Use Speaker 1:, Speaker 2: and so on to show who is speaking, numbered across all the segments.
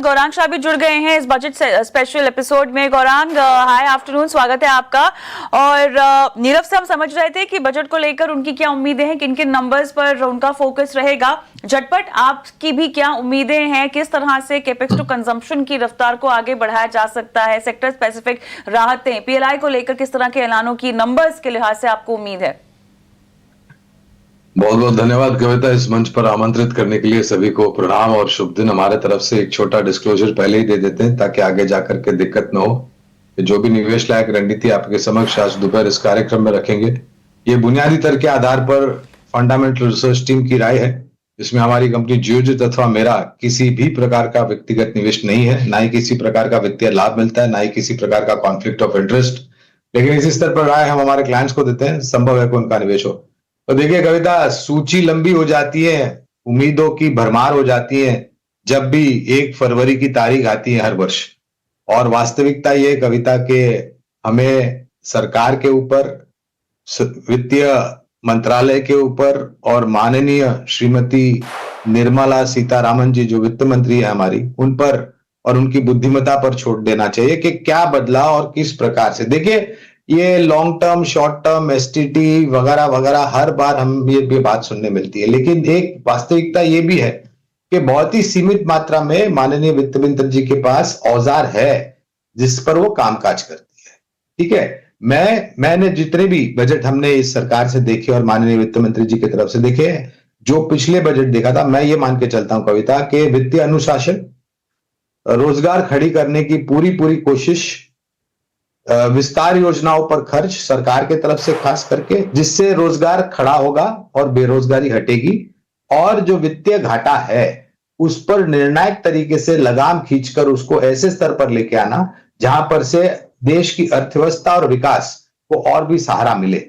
Speaker 1: गौरांग शाह भी जुड़ गए हैं इस बजट स्पेशल एपिसोड में। गौरांग, हाय आफ्टरनून, स्वागत है आपका। और नीरव से हम समझ रहे थे कि बजट को लेकर उनकी क्या उम्मीदें हैं, किन किन नंबर्स पर उनका फोकस रहेगा। झटपट आपकी भी क्या उम्मीदें हैं, किस तरह से कैपेक्स टू कंजम्पशन की रफ्तार को आगे बढ़ाया जा सकता है, सेक्टर स्पेसिफिक राहतें, पीएलआई को लेकर किस तरह के ऐलानों की नंबर्स के लिहाज से आपको उम्मीद है?
Speaker 2: बहुत बहुत धन्यवाद कविता, इस मंच पर आमंत्रित करने के लिए सभी को प्रणाम और शुभ दिन। हमारे तरफ से एक छोटा डिस्क्लोजर पहले ही दे देते हैं ताकि आगे जाकर के दिक्कत न हो। जो भी निवेश लायक रणनीति आपके समक्ष आज दोपहर इस कार्यक्रम में रखेंगे, ये बुनियादी तर्क के आधार पर फंडामेंटल रिसर्च टीम की राय है। इसमें हमारी कंपनी जियोजित अथवा मेरा किसी भी प्रकार का व्यक्तिगत निवेश नहीं है, ना ही किसी प्रकार का वित्तीय लाभ मिलता है, ना ही किसी प्रकार का कॉन्फ्लिक्ट ऑफ इंटरेस्ट। लेकिन इसी स्तर पर राय हम हमारे क्लाइंट्स को देते हैं, संभव है कि उनका निवेश हो। तो देखिए कविता, सूची लंबी हो जाती है, उम्मीदों की भरमार हो जाती है जब भी 1 फरवरी की तारीख आती है हर वर्ष। और वास्तविकता ये कविता के हमें सरकार के ऊपर, वित्तीय मंत्रालय के ऊपर और माननीय श्रीमती निर्मला सीतारामन जी जो वित्त मंत्री है हमारी, उन पर और उनकी बुद्धिमत्ता पर छोड़ देना चाहिए कि क्या बदला और किस प्रकार से। देखिए, ये long term, short term, STT वगैरह वगैरह हर बार हम ये बात सुनने मिलती है, लेकिन एक वास्तविकता ये भी है कि बहुत ही सीमित मात्रा में माननीय वित्त मंत्री जी के पास औजार है जिस पर वो कामकाज करती है। ठीक है, मैंने जितने भी बजट हमने इस सरकार से देखे और माननीय वित्त मंत्री जी की तरफ से देखे, जो पिछले बजट देखा था, मैं ये मान के चलता हूं कविता कि वित्तीय अनुशासन, रोजगार खड़ी करने की पूरी कोशिश, विस्तार योजनाओं पर खर्च सरकार के तरफ से खास करके, जिससे रोजगार खड़ा होगा और बेरोजगारी हटेगी, और जो वित्तीय घाटा है उस पर निर्णायक तरीके से लगाम खींचकर उसको ऐसे स्तर पर लेके आना जहां पर से देश की अर्थव्यवस्था और विकास को और भी सहारा मिले।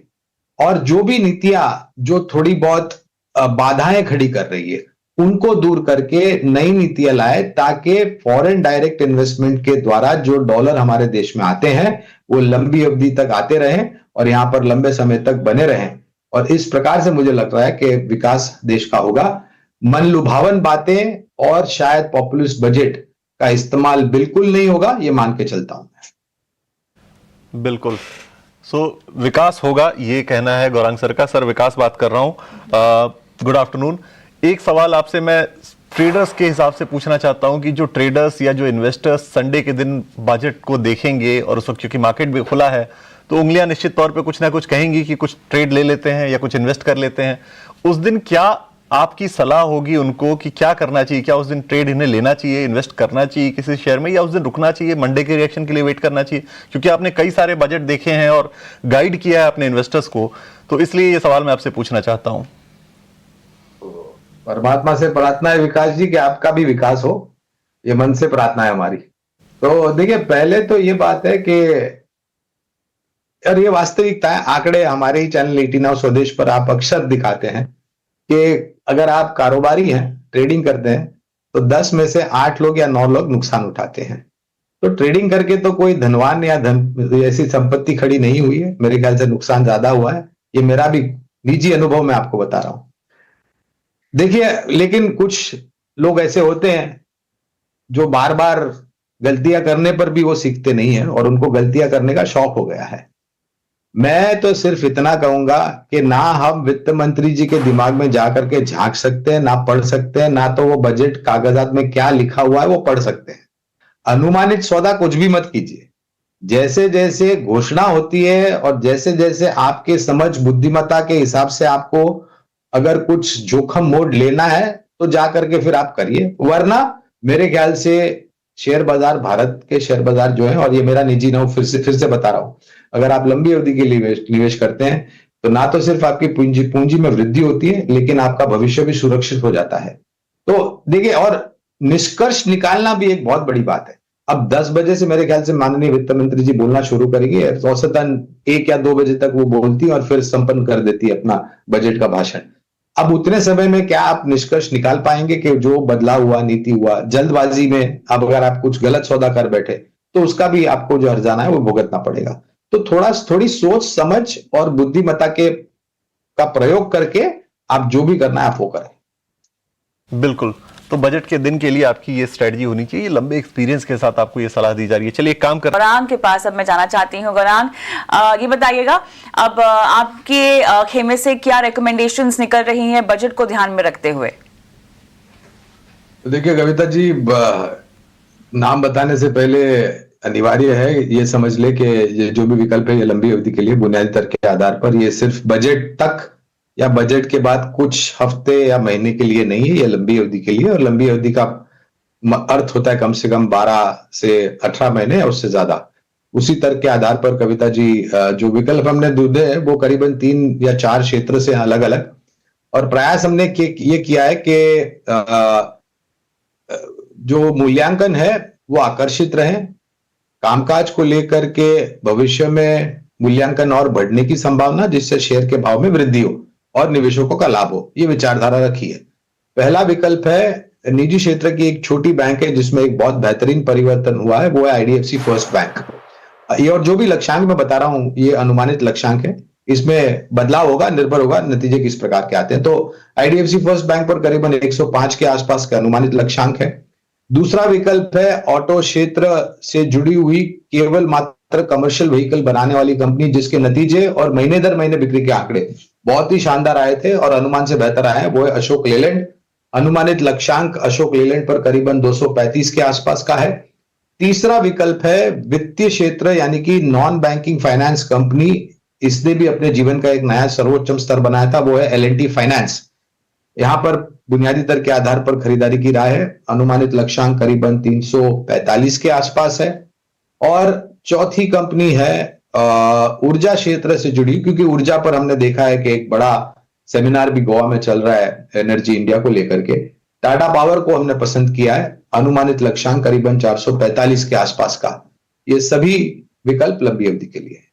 Speaker 2: और जो भी नीतियां जो थोड़ी बहुत बाधाएं खड़ी कर रही है उनको दूर करके नई नीतियां लाए ताकि फॉरेन डायरेक्ट इन्वेस्टमेंट के द्वारा जो डॉलर हमारे देश में आते हैं वो लंबी अवधि तक आते रहें और यहां पर लंबे समय तक बने रहें। और इस प्रकार से मुझे लगता है कि विकास देश का होगा। मन लुभावन बातें और शायद पॉपुलिस्ट बजट का इस्तेमाल बिल्कुल नहीं होगा, ये मान के चलता हूं मैं।
Speaker 3: बिल्कुल। विकास होगा, ये कहना है गौरांग सर का। सर, विकास बात कर रहा हूं। Good afternoon. एक सवाल आपसे मैं ट्रेडर्स के हिसाब से पूछना चाहता हूं कि जो ट्रेडर्स या जो इन्वेस्टर्स संडे के दिन बजट को देखेंगे और उस वक्त क्योंकि मार्केट भी खुला है तो उंगलियां निश्चित तौर पे कुछ ना कुछ कहेंगी कि कुछ ट्रेड ले लेते हैं या कुछ इन्वेस्ट कर लेते हैं। उस दिन क्या आपकी सलाह होगी उनको कि क्या करना चाहिए? क्या उस दिन ट्रेड इन्हें लेना चाहिए, इन्वेस्ट करना चाहिए किसी शेयर में, या उस दिन रुकना चाहिए, मंडे के रिएक्शन के लिए वेट करना चाहिए? क्योंकि आपने कई सारे बजट देखे हैं और गाइड किया है अपने इन्वेस्टर्स को, तो इसलिए ये सवाल मैं आपसे पूछना चाहता हूं।
Speaker 2: परमात्मा से प्रार्थना है विकास जी कि आपका भी विकास हो, ये मन से प्रार्थना है हमारी। तो देखिए, पहले तो ये बात है कि और ये वास्तविकता है, आंकड़े हमारे ही चैनल 89 स्वदेश पर आप अक्सर दिखाते हैं कि अगर आप कारोबारी हैं, ट्रेडिंग करते हैं, तो 10 में से 8 लोग या 9 लोग नुकसान उठाते हैं। तो ट्रेडिंग करके तो कोई धनवान या धन ऐसी संपत्ति खड़ी नहीं हुई है, मेरे ख्याल से नुकसान ज्यादा हुआ है। ये मेरा भी निजी अनुभव मैं आपको बता रहा हूं। देखिए, लेकिन कुछ लोग ऐसे होते हैं जो बार बार गलतियां करने पर भी वो सीखते नहीं है और उनको गलतियां करने का शौक हो गया है। मैं तो सिर्फ इतना कहूंगा कि ना हम वित्त मंत्री जी के दिमाग में जाकर के झांक सकते हैं, ना पढ़ सकते हैं, ना तो वो बजट कागजात में क्या लिखा हुआ है वो पढ़ सकते हैं। अनुमानित सौदा कुछ भी मत कीजिए। जैसे जैसे घोषणा होती है और जैसे जैसे आपके समझ बुद्धिमत्ता के हिसाब से आपको अगर कुछ जोखम मोड लेना है तो जाकर के फिर आप करिए, वरना मेरे ख्याल से शेयर बाजार, भारत के शेयर बाजार जो है, और ये मेरा निजी ना फिर से बता रहा हूं, अगर आप लंबी अवधि के लिए निवेश करते हैं तो ना तो सिर्फ आपकी पूंजी में वृद्धि होती है लेकिन आपका भविष्य भी सुरक्षित हो जाता है। तो देखिए, और निष्कर्ष निकालना भी एक बहुत बड़ी बात है। अब 10 बजे से मेरे ख्याल से माननीय वित्त मंत्री जी बोलना शुरू करेंगे, औसतन 1 या 2 बजे तक वो बोलती है और फिर संपन्न कर देती है अपना बजट का भाषण। अब उतने समय में क्या आप निष्कर्ष निकाल पाएंगे कि जो बदलाव हुआ, नीति हुआ, जल्दबाजी में अब अगर आप कुछ गलत सौदा कर बैठे तो उसका भी आपको जो हर्जाना है वो भुगतना पड़ेगा। तो थोड़ी सोच समझ और बुद्धिमत्ता का प्रयोग करके आप जो भी करना है आप वो करें।
Speaker 3: बिल्कुल। तो बजट के दिन के लिए आपकी ये स्ट्रेटजी होनी चाहिए। लंबे एक्सपीरियंस के साथ आपको ये सलाह दी जा रही है। चलिए एक काम कर,
Speaker 1: गौरांग के पास अब मैं जाना चाहती हूँ। गौरांग, ये बताइएगा अब आपके खेमे से क्या रिकमेंडेशंस निकल रही हैं बजट को ध्यान में रखते हुए?
Speaker 2: देखिए कविता जी, नाम बताने से पहले अनिवार्य है ये समझ ले कि ये जो भी विकल्प है ये लंबी अवधि के लिए बुनियादी तर्क के आधार पर, ये सिर्फ बजट तक या बजट के बाद कुछ हफ्ते या महीने के लिए नहीं है, ये लंबी अवधि के लिए। और लंबी अवधि का अर्थ होता है कम से कम 12 से 18 महीने या उससे ज्यादा। उसी तर्क के आधार पर कविता जी जो विकल्प हमने ढूंढे हैं वो करीबन 3 या 4 क्षेत्र से अलग अलग, और प्रयास हमने ये किया है कि जो मूल्यांकन है वो आकर्षित रहे, कामकाज को लेकर के भविष्य में मूल्यांकन और बढ़ने की संभावना, जिससे शेयर के भाव में वृद्धि हो और निवेशकों का लाभ हो, ये विचारधारा रखी है। पहला विकल्प है निजी क्षेत्र की एक छोटी बैंक है जिसमें एक बहुत बेहतरीन परिवर्तन हुआ है, वो है आईडीएफसी फर्स्ट बैंक। ये और जो भी लक्ष्यांक मैं बता रहा हूं ये अनुमानित लक्ष्यांक है, इसमें बदलाव होगा, निर्भर होगा नतीजे किस प्रकार के आते हैं। तो आईडीएफसी फर्स्ट बैंक पर करीबन 105 के आसपास का अनुमानित लक्ष्यांक है। दूसरा विकल्प है ऑटो क्षेत्र से जुड़ी हुई केवल मात्र कमर्शियल व्हीकल बनाने वाली कंपनी, जिसके नतीजे और महीने दर महीने बिक्री के आंकड़े बहुत ही शानदार आए थे और अनुमान से बेहतर आए हैं, वो है अशोक लेलैंड। अनुमानित लक्ष्यांक अशोक लेलैंड पर करीबन 235 के आसपास का है। तीसरा विकल्प है वित्तीय क्षेत्र यानी कि नॉन बैंकिंग फाइनेंस कंपनी, इसने भी अपने जीवन का एक नया सर्वोच्च स्तर बनाया था, वो है एल&टी फाइनेंस। यहां पर बुनियादी दर के आधार पर खरीदारी की राय है, अनुमानित लक्ष्यांक करीबन 345 के आसपास है। और चौथी कंपनी है ऊर्जा क्षेत्र से जुड़ी, क्योंकि ऊर्जा पर हमने देखा है कि एक बड़ा सेमिनार भी गोवा में चल रहा है एनर्जी इंडिया को लेकर के। टाटा पावर को हमने पसंद किया है, अनुमानित लक्ष्यांक करीबन 445 के आसपास का। ये सभी विकल्प लंबी अवधि के लिए।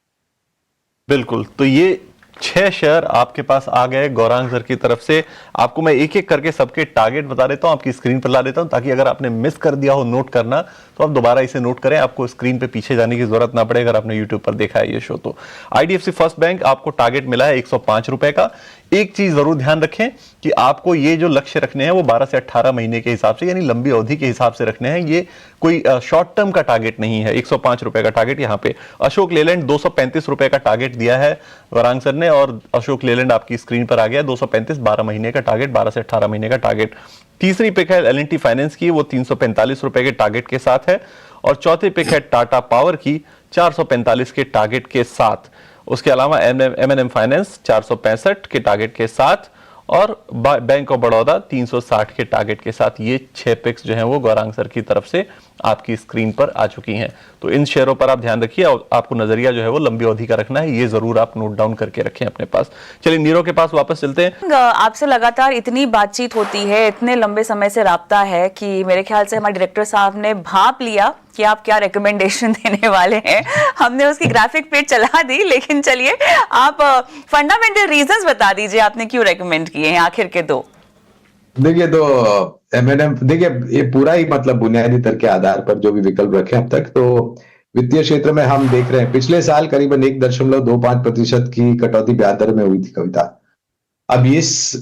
Speaker 3: बिल्कुल, तो ये 6 शेयर आपके पास आ गए गौरांग सर की तरफ से। आपको मैं एक एक करके सबके टारगेट बता देता हूं, आपकी स्क्रीन पर ला देता हूं, ताकि अगर आपने मिस कर दिया हो नोट करना तो आप दोबारा इसे नोट करें, आपको स्क्रीन पे पीछे जाने की जरूरत ना पड़े अगर आपने यूट्यूब पर देखा है ये शो। तो आईडीएफसी फर्स्ट बैंक आपको टारगेट मिला है 105 रुपए का। एक चीज जरूर ध्यान रखें कि आपको ये जो लक्ष्य रखने हैं वो 12 से 18 महीने के हिसाब से, यानी लंबी अवधि के हिसाब से रखने हैं। ये कोई शॉर्ट टर्म का टारगेट नहीं है। 105 रुपए का टारगेट यहाँ पे। अशोक लेलैंड 235 रुपए का टारगेट दिया है गौरांग सर ने, और अशोक लेलैंड आपकी स्क्रीन पर आ गया 235, 12 महीने का टारगेट, 12 से 18 महीने का टारगेट। तीसरी पिक है एल&टी फाइनेंस की, वो 345 रुपए के टारगेट के साथ है। और चौथी पिक है टाटा पावर की 445 के टारगेट के साथ। उसके अलावा एम&एम फाइनेंस 465 के टारगेट के साथ, और बैंक ऑफ बड़ौदा 360 के टारगेट के साथ। ये 6 पिक्स जो हैं वो गौरांग सर की तरफ से आपकी स्क्रीन पर आ चुकी हैं। तो इन शेयरों पर आप ध्यान रखिए और आपको नजरिया जो है वो लंबी अवधि का रखना है, ये जरूर आप नोट डाउन करके रखें अपने पास। चलिए नीरव के पास वापस चलते हैं।
Speaker 1: आपसे लगातार इतनी बातचीत होती है, इतने लंबे समय से राब्ता है कि मेरे ख्याल से हमारे डायरेक्टर साहब ने भांप लिया कि आप क्या रिकमेंडेशन देने वाले हैं। हमने उसकी ग्राफिक पेज चला दी, लेकिन चलिए आप फंडामेंटल रीजंस बता दीजिए आपने क्यों रेकमेंड किए हैं आखिर के दो।
Speaker 2: देखिए तो एम&एम, देखिए ये पूरा ही मतलब बुनियादी तर्क के आधार पर जो भी विकल्प रखे अब तक, तो वित्तीय क्षेत्र में हम देख रहे हैं पिछले साल करीबन 1.25% की कटौती ब्याज दर में हुई थी कविता। अब इस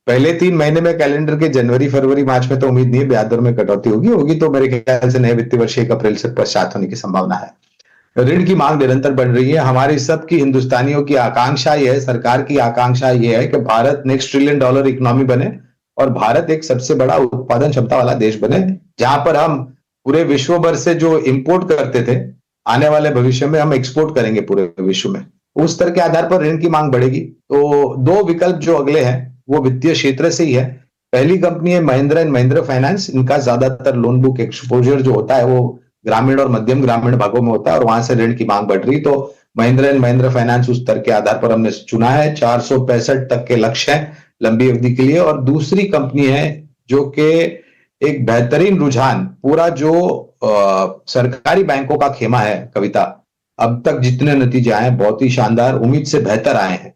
Speaker 2: पहले 3 महीने में कैलेंडर के जनवरी फरवरी मार्च में तो उम्मीद नहीं है ब्याज दर में कटौती होगी तो मेरे ख्याल से नए वित्तीय वर्ष 1 अप्रैल से पश्चात होने की संभावना है। ऋण की मांग निरंतर बढ़ रही है। हमारी सबकी हिंदुस्तानियों की आकांक्षा ये है, सरकार की आकांक्षा ये है कि भारत नेक्स्ट $1 ट्रिलियन इकोनॉमी बने और भारत एक सबसे बड़ा उत्पादन क्षमता वाला देश बने, जहां पर हम पूरे विश्व भर से जो इंपोर्ट करते थे आने वाले भविष्य में हम एक्सपोर्ट करेंगे पूरे विश्व में। उस स्तर के आधार पर ऋण की मांग बढ़ेगी। तो 2 विकल्प जो अगले हैं वो वित्तीय क्षेत्र से ही है। पहली कंपनी है महिंद्रा एंड महिंद्रा फाइनेंस। इनका ज्यादातर लोन बुक एक्सपोजर जो होता है वो ग्रामीण और मध्यम ग्रामीण भागों में होता है और वहां से ऋण की मांग बढ़ रही। तो महिंद्रा एंड महिंद्रा फाइनेंस उस स्तर के आधार पर हमने चुना है। 465 तक के लक्ष्य है लंबी अवधि के लिए। और दूसरी कंपनी है जो कि एक बेहतरीन रुझान, पूरा जो सरकारी बैंकों का खेमा है कविता, अब तक जितने नतीजे आए हैं बहुत ही शानदार, उम्मीद से बेहतर आए हैं।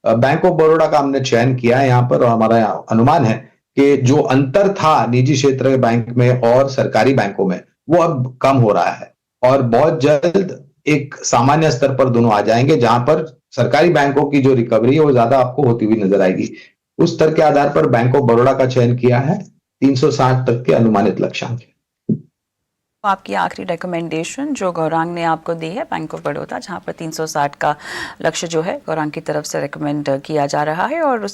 Speaker 2: बैंक ऑफ बड़ौदा का हमने चयन किया है यहाँ पर और हमारा अनुमान है कि जो अंतर था निजी क्षेत्र के बैंक में और सरकारी बैंकों में वो अब कम हो रहा है और बहुत जल्द एक सामान्य स्तर पर दोनों आ जाएंगे, जहां पर सरकारी बैंकों की जो रिकवरी है वो ज्यादा आपको होती हुई नजर आएगी। उस स्तर के आधार पर बैंक ऑफ बड़ौदा का चयन किया है। 360 तक के अनुमानित लक्ष्यांक है।
Speaker 1: आपकी आखिरी रिकमेंडेशन जो गौरांग ने आपको दी है बैंक ऑफ बड़ौदा, जहां पर 360 का लक्ष्य जो है गौरांग की तरफ से रिकमेंड किया जा रहा है, और